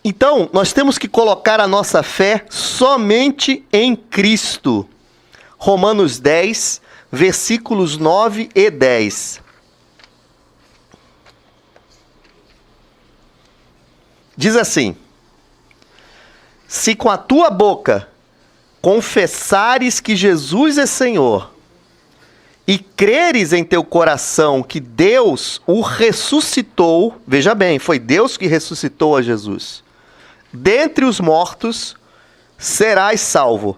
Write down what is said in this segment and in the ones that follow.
Então, nós temos que colocar a nossa fé somente em Cristo. Romanos 10, versículos 9 e 10. Diz assim: se com a tua boca confessares que Jesus é Senhor e creres em teu coração que Deus o ressuscitou, veja bem, foi Deus que ressuscitou a Jesus, dentre os mortos, serás salvo.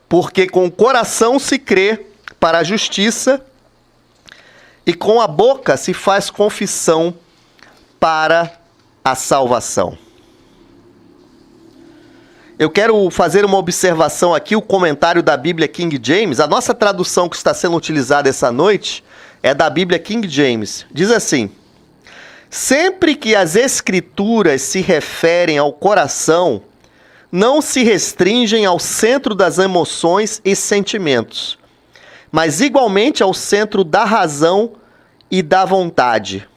Porque com o coração se crê para a justiça e com a boca se faz confissão para a salvação. Eu quero fazer uma observação aqui, o comentário da Bíblia King James. A nossa tradução que está sendo utilizada essa noite é da Bíblia King James. Diz assim: sempre que as Escrituras se referem ao coração, não se restringem ao centro das emoções e sentimentos, mas igualmente ao centro da razão e da vontade.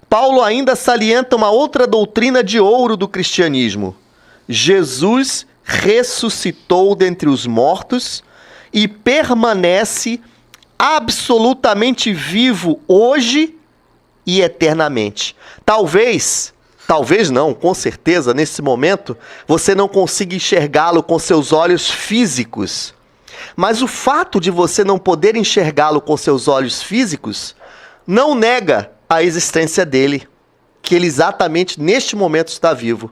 Paulo ainda salienta uma outra doutrina de ouro do cristianismo. Jesus ressuscitou dentre os mortos e permanece absolutamente vivo hoje e eternamente. Talvez não, com certeza, nesse momento, você não consiga enxergá-lo com seus olhos físicos. Mas o fato de você não poder enxergá-lo com seus olhos físicos não nega a existência dele, que ele exatamente neste momento está vivo.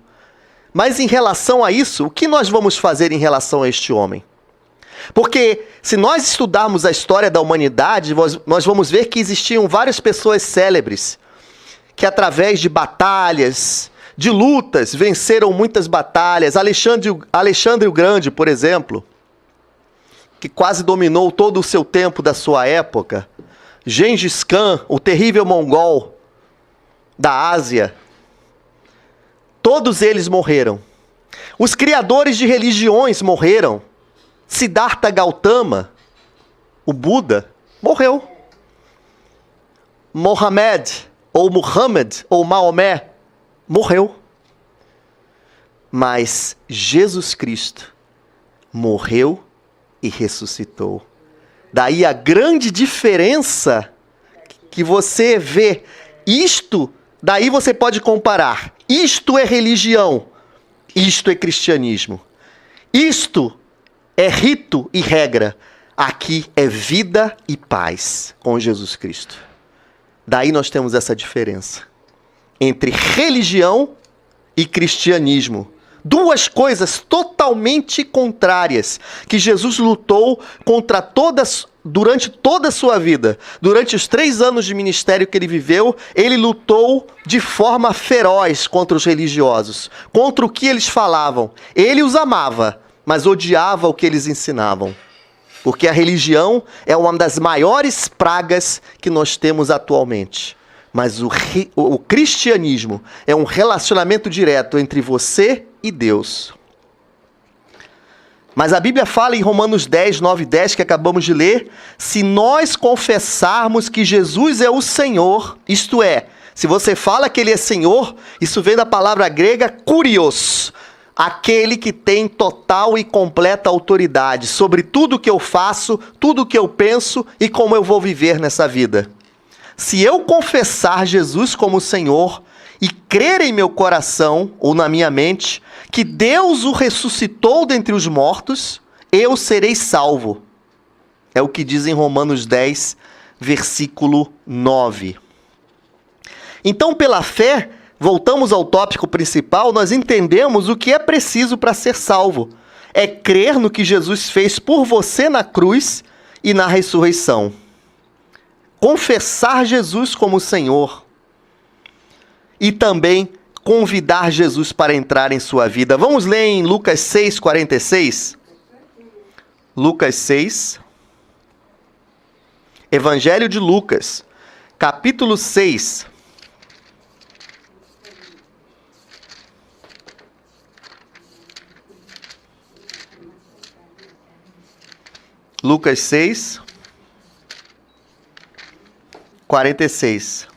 Mas em relação a isso, o que nós vamos fazer em relação a este homem? Porque se nós estudarmos a história da humanidade, nós vamos ver que existiam várias pessoas célebres que através de batalhas, de lutas, venceram muitas batalhas. Alexandre o Grande, por exemplo, que quase dominou todo o seu tempo da sua época. Gengis Khan, o terrível mongol da Ásia. Todos eles morreram. Os criadores de religiões morreram. Siddhartha Gautama, o Buda, morreu. Muhammad, ou Maomé, morreu. Mas Jesus Cristo morreu e ressuscitou. Daí a grande diferença que você vê. Daí você pode comparar. Isto é religião, isto é cristianismo. Isto é rito e regra. Aqui é vida e paz com Jesus Cristo. Daí nós temos essa diferença entre religião e cristianismo. Duas coisas totalmente contrárias que Jesus lutou contra durante toda a sua vida. Durante os 3 anos de ministério que ele viveu, ele lutou de forma feroz contra os religiosos, contra o que eles falavam. Ele os amava, mas odiava o que eles ensinavam. Porque a religião é uma das maiores pragas que nós temos atualmente. Mas o cristianismo é um relacionamento direto entre você e Deus. Mas a Bíblia fala em Romanos 10, 9 e 10, que acabamos de ler, se nós confessarmos que Jesus é o Senhor, isto é, se você fala que Ele é Senhor, isso vem da palavra grega kurios, aquele que tem total e completa autoridade sobre tudo que eu faço, tudo que eu penso e como eu vou viver nessa vida. Se eu confessar Jesus como Senhor e crer em meu coração ou na minha mente que Deus o ressuscitou dentre os mortos, eu serei salvo. É o que diz em Romanos 10, versículo 9. Então, pela fé, voltamos ao tópico principal, nós entendemos o que é preciso para ser salvo. É crer no que Jesus fez por você na cruz e na ressurreição. Confessar Jesus como Senhor. E também convidar Jesus para entrar em sua vida. Vamos ler em Lucas 6, 46? Lucas 6. Evangelho de Lucas, capítulo 6. Lucas 6, 46.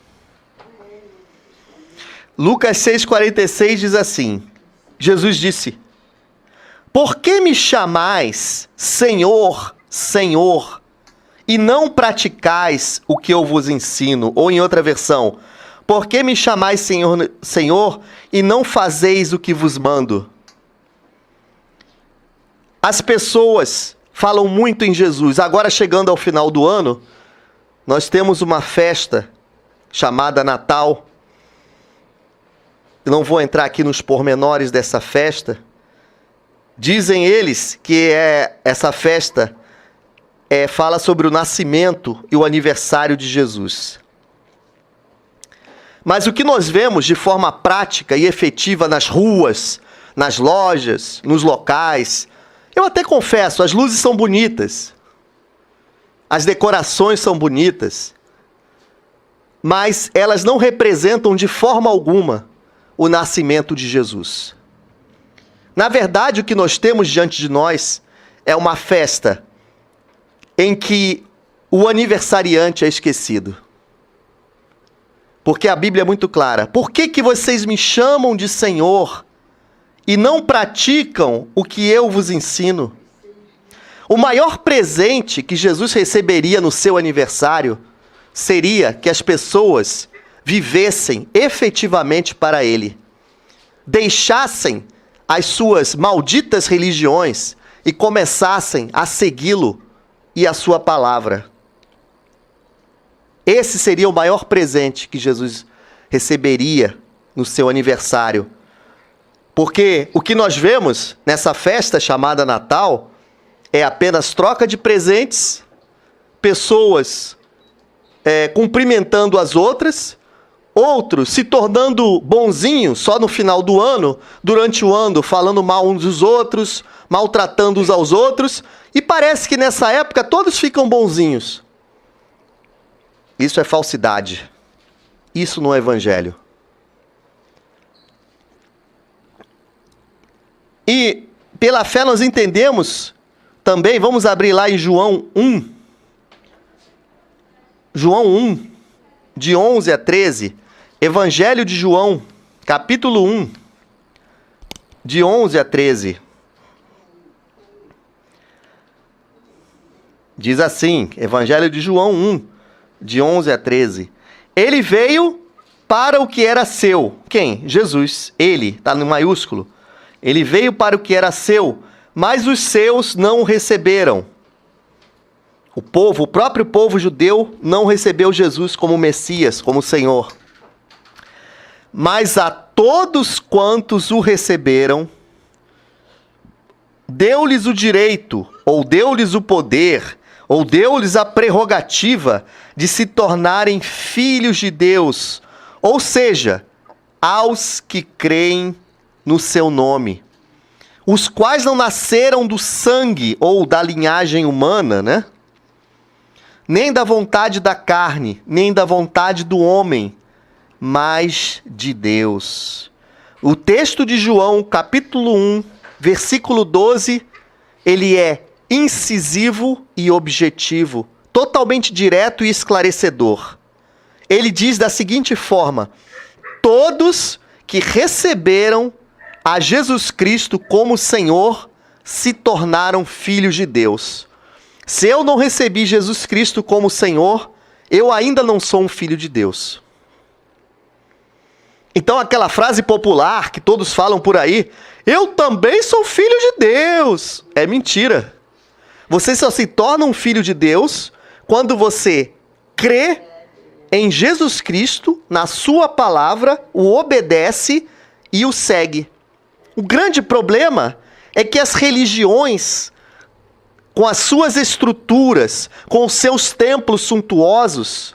Lucas 6,46 diz assim, Jesus disse, por que me chamais Senhor, Senhor, e não praticais o que eu vos ensino? Ou em outra versão, por que me chamais Senhor, Senhor, e não fazeis o que vos mando? As pessoas falam muito em Jesus. Agora, chegando ao final do ano, nós temos uma festa chamada Natal. Eu não vou entrar aqui nos pormenores dessa festa. Dizem eles que essa festa fala sobre o nascimento e o aniversário de Jesus. Mas o que nós vemos de forma prática e efetiva nas ruas, nas lojas, nos locais, eu até confesso, as luzes são bonitas, as decorações são bonitas, mas elas não representam de forma alguma o nascimento de Jesus. Na verdade, o que nós temos diante de nós é uma festa em que o aniversariante é esquecido. Porque a Bíblia é muito clara. Por que vocês me chamam de Senhor e não praticam o que eu vos ensino? O maior presente que Jesus receberia no seu aniversário seria que as pessoas vivessem efetivamente para Ele. Deixassem as suas malditas religiões e começassem a segui-lo e a sua palavra. Esse seria o maior presente que Jesus receberia no seu aniversário. Porque o que nós vemos nessa festa chamada Natal é apenas troca de presentes, pessoas cumprimentando as outras, outros se tornando bonzinhos só no final do ano, durante o ano, falando mal uns dos outros, maltratando uns aos outros, e parece que nessa época todos ficam bonzinhos. Isso é falsidade. Isso não é evangelho. E pela fé nós entendemos também, vamos abrir lá em João 1. João 1, de 11 a 13. Evangelho de João, capítulo 1, de 11 a 13. Diz assim, Evangelho de João 1, de 11 a 13. Ele veio para o que era seu. Quem? Jesus. Ele, está no maiúsculo. Ele veio para o que era seu, mas os seus não o receberam. O próprio povo judeu não recebeu Jesus como Messias, como Senhor. Mas a todos quantos o receberam, deu-lhes o direito, ou deu-lhes o poder, ou deu-lhes a prerrogativa de se tornarem filhos de Deus, ou seja, aos que creem no seu nome, os quais não nasceram do sangue ou da linhagem humana, né? Nem da vontade da carne, nem da vontade do homem, mas de Deus. O texto de João, capítulo 1, versículo 12, ele é incisivo e objetivo, totalmente direto e esclarecedor. Ele diz da seguinte forma: todos que receberam a Jesus Cristo como Senhor se tornaram filhos de Deus. Se eu não recebi Jesus Cristo como Senhor, eu ainda não sou um filho de Deus. Então aquela frase popular que todos falam por aí, eu também sou filho de Deus, é mentira. Você só se torna um filho de Deus quando você crê em Jesus Cristo, na sua palavra, o obedece e o segue. O grande problema é que as religiões, com as suas estruturas, com os seus templos suntuosos,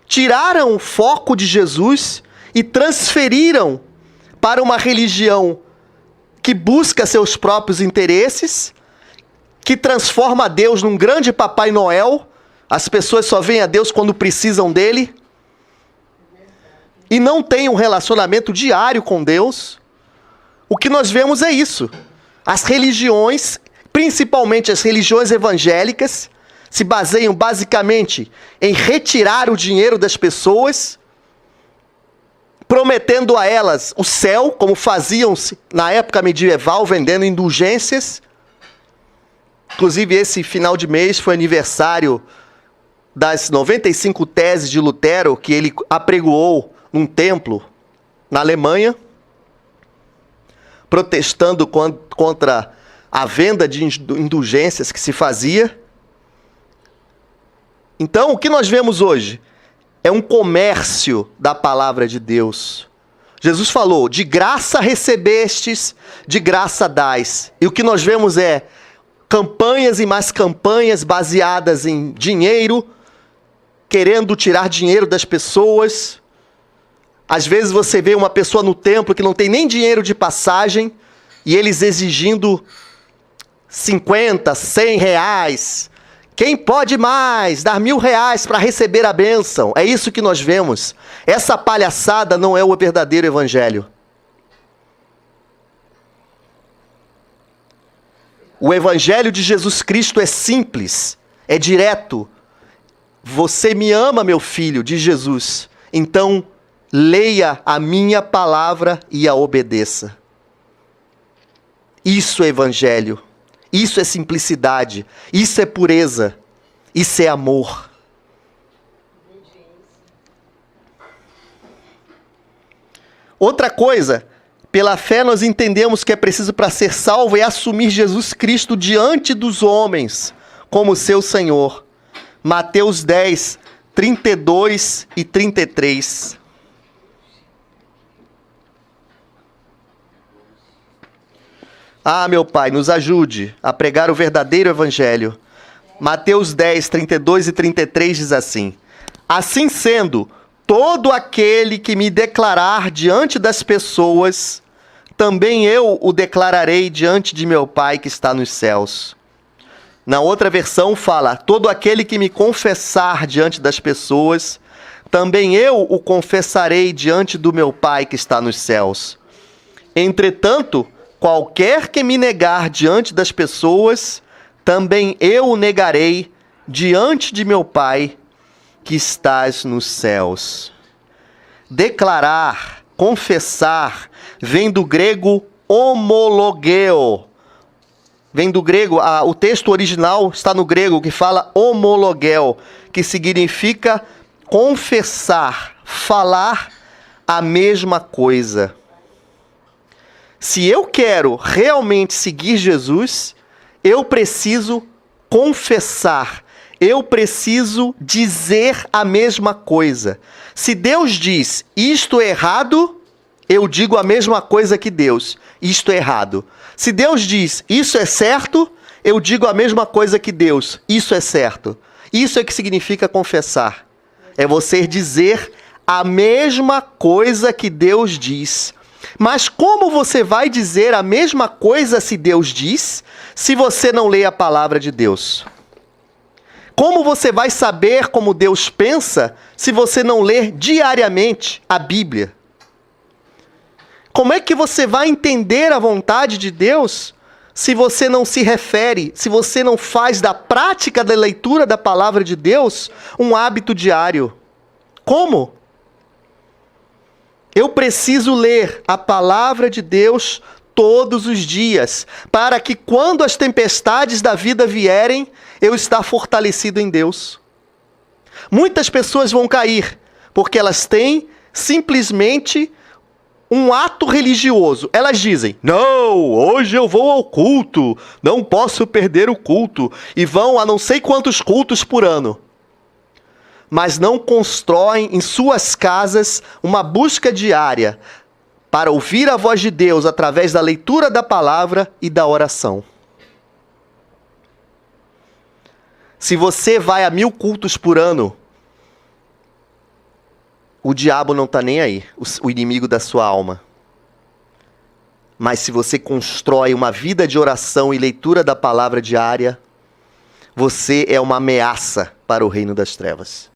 tiraram o foco de Jesus e transferiram para uma religião que busca seus próprios interesses, que transforma Deus num grande Papai Noel. As pessoas só veem a Deus quando precisam dele e não têm um relacionamento diário com Deus. O que nós vemos é isso. As religiões, principalmente as religiões evangélicas, se baseiam basicamente em retirar o dinheiro das pessoas prometendo a elas o céu, como faziam-se na época medieval, vendendo indulgências. Inclusive, esse final de mês foi aniversário das 95 teses de Lutero, que ele apregoou num templo na Alemanha, protestando contra a venda de indulgências que se fazia. Então, o que nós vemos hoje é um comércio da palavra de Deus. Jesus falou, de graça recebestes, de graça dais. E o que nós vemos é campanhas e mais campanhas baseadas em dinheiro, querendo tirar dinheiro das pessoas. Às vezes você vê uma pessoa no templo que não tem nem dinheiro de passagem e eles exigindo 50, 100 reais. Quem pode mais dar R$1.000 para receber a bênção? É isso que nós vemos. Essa palhaçada não é o verdadeiro evangelho. O evangelho de Jesus Cristo é simples, é direto. Você me ama, meu filho, diz Jesus. Então, leia a minha palavra e a obedeça. Isso é evangelho. Isso é simplicidade. Isso é pureza. Isso é amor. Outra coisa, pela fé nós entendemos que é preciso para ser salvo é assumir Jesus Cristo diante dos homens como seu Senhor. Mateus 10, 32 e 33. Ah, meu Pai, nos ajude a pregar o verdadeiro evangelho. Mateus 10, 32 e 33 diz assim: assim sendo, todo aquele que me declarar diante das pessoas, também eu o declararei diante de meu Pai que está nos céus. Na outra versão fala, todo aquele que me confessar diante das pessoas, também eu o confessarei diante do meu Pai que está nos céus. Entretanto, qualquer que me negar diante das pessoas, também eu o negarei diante de meu Pai que estás nos céus. Declarar, confessar, vem do grego homologeo. Vem do grego, o texto original está no grego, que fala homologeo, que significa confessar, falar a mesma coisa. Se eu quero realmente seguir Jesus, eu preciso confessar, eu preciso dizer a mesma coisa. Se Deus diz, isto é errado, eu digo a mesma coisa que Deus, isto é errado. Se Deus diz, isso é certo, eu digo a mesma coisa que Deus, isso é certo. Isso é que significa confessar. É você dizer a mesma coisa que Deus diz. Mas como você vai dizer a mesma coisa se Deus diz, se você não lê a palavra de Deus? Como você vai saber como Deus pensa, se você não ler diariamente a Bíblia? Como é que você vai entender a vontade de Deus, se você não se refere, se você não faz da prática da leitura da palavra de Deus um hábito diário? Como? Eu preciso ler a palavra de Deus todos os dias, para que quando as tempestades da vida vierem, eu estar fortalecido em Deus. Muitas pessoas vão cair, porque elas têm simplesmente um ato religioso. Elas dizem, não, hoje eu vou ao culto, não posso perder o culto, e vão a não sei quantos cultos por ano. Mas não constroem em suas casas uma busca diária para ouvir a voz de Deus através da leitura da palavra e da oração. Se você vai a 1000 cultos por ano, o diabo não está nem aí, o inimigo da sua alma. Mas se você constrói uma vida de oração e leitura da palavra diária, você é uma ameaça para o reino das trevas.